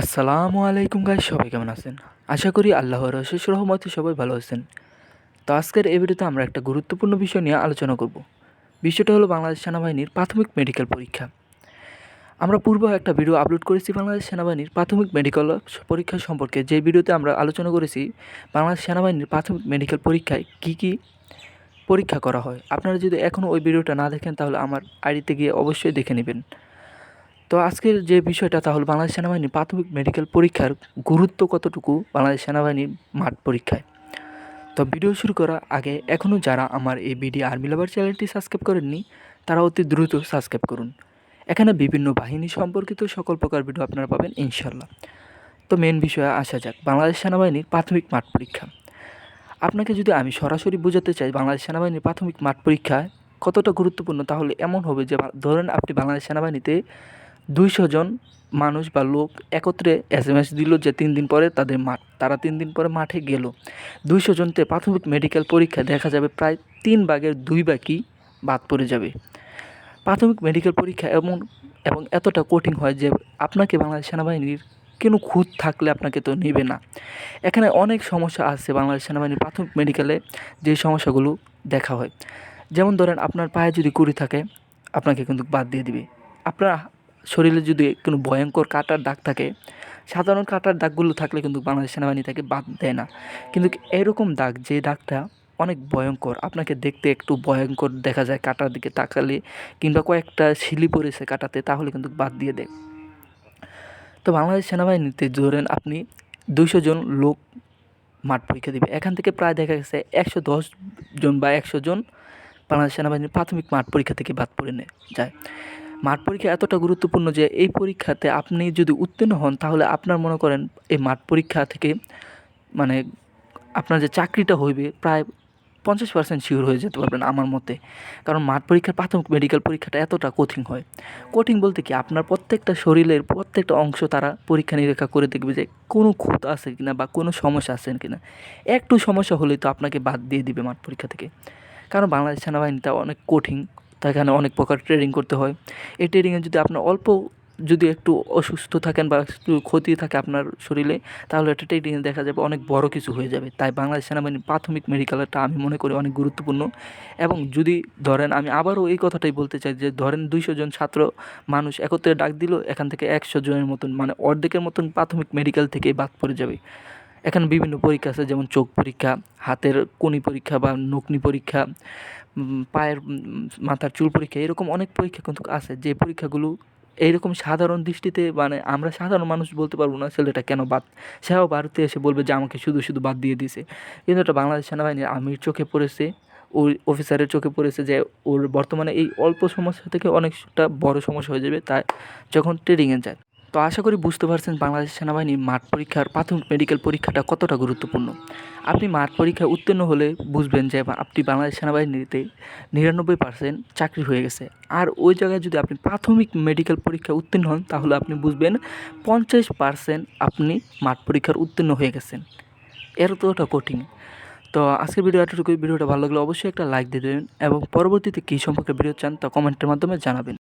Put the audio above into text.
আসসালামু আলাইকুম গাইস, সবাই কেমন আছেন? আশা করি আল্লাহর অশেষ রহমতে সবাই ভালো আছেন। তো আজকের এই ভিডিওতে আমরা একটা গুরুত্বপূর্ণ বিষয় নিয়ে আলোচনা করব। বিষয়টা হলো বাংলাদেশ সেনাবাহিনীর প্রাথমিক মেডিকেল পরীক্ষা। আমরা পূর্বে একটা ভিডিও আপলোড করেছি বাংলাদেশ সেনাবাহিনীর প্রাথমিক মেডিকেল পরীক্ষা সম্পর্কে, যে ভিডিওতে আমরা আলোচনা করেছি বাংলাদেশ সেনাবাহিনীর প্রাথমিক মেডিকেল পরীক্ষায় কী পরীক্ষা করা হয়। আপনারা যদি এখনও ওই ভিডিওটা না দেখেন তাহলে আমার আইডিতে গিয়ে অবশ্যই দেখে নেবেন। তো আজকের যে বিষয়টা তা হলো বাংলাদেশ সেনাবাহিনীর প্রাথমিক মেডিকেল পরীক্ষার গুরুত্ব কতটুকু বাংলাদেশ সেনাবাহিনীর মাঠ পরীক্ষায়। তো ভিডিও শুরু করার আগে এখনও যারা আমার এই বিডি আর্মি লাভার চ্যানেলটি সাবস্ক্রাইব করেননি তারা অতি দ্রুত সাবস্ক্রাইব করুন। এখানে বিভিন্ন বাহিনী সম্পর্কিত সকল প্রকার ভিডিও আপনারা পাবেন ইনশাল্লাহ। তো মেন বিষয়ে আসা যাক, বাংলাদেশ সেনাবাহিনীর প্রাথমিক মাঠ পরীক্ষা। আপনাকে যদি আমি সরাসরি বোঝাতে চাই বাংলাদেশ সেনাবাহিনীর প্রাথমিক মাঠ পরীক্ষা কতটা গুরুত্বপূর্ণ, তাহলে এমন হবে যে ধরেন আপনি বাংলাদেশ সেনাবাহিনীতে 200 জন মানুষ বা লোক একত্রে SMS দিল যে 3 দিন পরে তারা 3 দিন পরে মাঠে গেল। 200 জনতে প্রাথমিক মেডিকেল পরীক্ষা দেখা যাবে প্রায় 3 ভাগের 2 ভাগই বাদ পড়ে যাবে। প্রাথমিক মেডিকেল পরীক্ষা এবং এতটা কঠিন হয় যে আপনাকে বাংলাদেশ সেনাবাহিনীর কোনো খুঁত থাকলে আপনাকে তো নেবে না। এখানে অনেক সমস্যা আছে বাংলাদেশ সেনাবাহিনীর প্রাথমিক মেডিকেলে, যে সমস্যাগুলো দেখা হয়। যেমন ধরেন আপনার পায়ে যদি কুড়ি থাকে আপনাকে কিন্তু বাদ দিয়ে দিবে। আপনার শরীরে যদি কোনো ভয়ঙ্কর কাটার দাগ থাকে, সাধারণ কাটার দাগগুলো থাকলে কিন্তু বাংলাদেশ সেনাবাহিনী তাকে বাদ দেয় না। কিন্তু এরকম দাগ, যে দাগটা অনেক ভয়ঙ্কর, আপনাকে দেখতে একটু ভয়ঙ্কর দেখা যায় কাটার দিকে তাকালে, কিংবা কয়েকটা শিলি পড়েছে কাটাতে, তাহলে কিন্তু বাদ দিয়ে দেয়। তো বাংলাদেশ সেনাবাহিনীতে ধরেন আপনি 200 জন লোক মাঠ পরীক্ষা দিবে, এখান থেকে প্রায় দেখা গেছে 110 জন বা 100 জন বাংলাদেশ সেনাবাহিনীর প্রাথমিক মাঠ পরীক্ষা থেকে বাদ পড়ে যায়। মাঠ পরীক্ষা এতটা গুরুত্বপূর্ণ যে এই পরীক্ষাতে আপনি যদি উত্তীর্ণ হন তাহলে আপনার মনে করেন এই মাঠ পরীক্ষা থেকে মানে আপনার যে চাকরিটা হইবে প্রায় 50% শিওর হয়ে যেতে পারবেন আমার মতে। কারণ মাঠ পরীক্ষার প্রাথমিক মেডিকেল পরীক্ষাটা এতটা কঠিন হয়। কঠিন বলতে কি, আপনার প্রত্যেকটা শরীরের প্রত্যেকটা অংশ তারা পরীক্ষা নিরীক্ষা করে দেখবে যে কোনো খুঁত আছে কিনা বা কোনো সমস্যা আছে কিনা। একটু সমস্যা হলেই তো আপনাকে বাদ দিয়ে দিবে মাঠ পরীক্ষা থেকে। কারণ বাংলাদেশ সেনাবাহিনীটা অনেক কঠিন, তাই এখানে অনেক প্রকার ট্রেনিং করতে হয়। এই ট্রেনিংয়ে যদি আপনার যদি একটু অসুস্থ থাকেন বা একটু ক্ষতি থাকে আপনার শরীরে, তাহলে এটা ট্রেনিংয়ে দেখা যাবে অনেক বড় কিছু হয়ে যাবে। তাই বাংলাদেশ সেনাবাহিনীর প্রাথমিক মেডিকেলটা আমি মনে করি অনেক গুরুত্বপূর্ণ। এবং যদি ধরেন, আমি আবারও এই কথাটাই বলতে চাই যে ধরেন 200 জন ছাত্র মানুষ একত্রে ডাক দিল, এখান থেকে 100 জনের মতন মানে অর্ধেকের মতন প্রাথমিক মেডিকেল থেকেই বাদ পড়ে যাবে। এখানে বিভিন্ন পরীক্ষা আছে, যেমন চোখ পরীক্ষা, হাতের কনি পরীক্ষা বা নখনি পরীক্ষা, পায়ের মাথার চুল পরীক্ষা, এরকম অনেক পরীক্ষা কিন্তু আছে, যে পরীক্ষাগুলো এইরকম সাধারণ দৃষ্টিতে মানে আমরা সাধারণ মানুষ বলতে পারবো না ছেলেটা কেন বাদ, সেও ভারতে এসে বলবে যে আমাকে শুধু শুধু বাদ দিয়ে দিয়েছে। কিন্তু এটা বাংলাদেশ সেনাবাহিনীর আর্মির চোখে পড়েছে, ওই অফিসারের চোখে পড়েছে যে ওর বর্তমানে এই অল্প সমস্যা থেকে অনেকটা বড় সমস্যা হয়ে যাবে তাই যখন ট্রেনিংয়ে যায়। তো আশা করি বুঝতে পারছেন বাংলাদেশ সেনাবাহিনীর মাঠ পরীক্ষার প্রাথমিক মেডিকেল পরীক্ষাটা কতটা গুরুত্বপূর্ণ। আপনি মাঠ পরীক্ষায় উত্তীর্ণ হলে বুঝবেন যে আপনি বাংলাদেশ সেনাবাহিনীতে 99% চাকরি হয়ে গেছে। আর ওই জায়গায় যদি আপনি প্রাথমিক মেডিকেল পরীক্ষায় উত্তীর্ণ হন তাহলে আপনি বুঝবেন 50% আপনি মাঠ পরীক্ষার উত্তীর্ণ হয়ে গেছেন। এতটা কঠিন। তো আজকের ভিডিও এতটুকুই। ভিডিওটা ভালো লাগলে অবশ্যই একটা লাইক দিয়ে দেবেন এবং পরবর্তীতে কী সম্পর্কে ভিডিও চান তা কমেন্টের মাধ্যমে জানাবেন।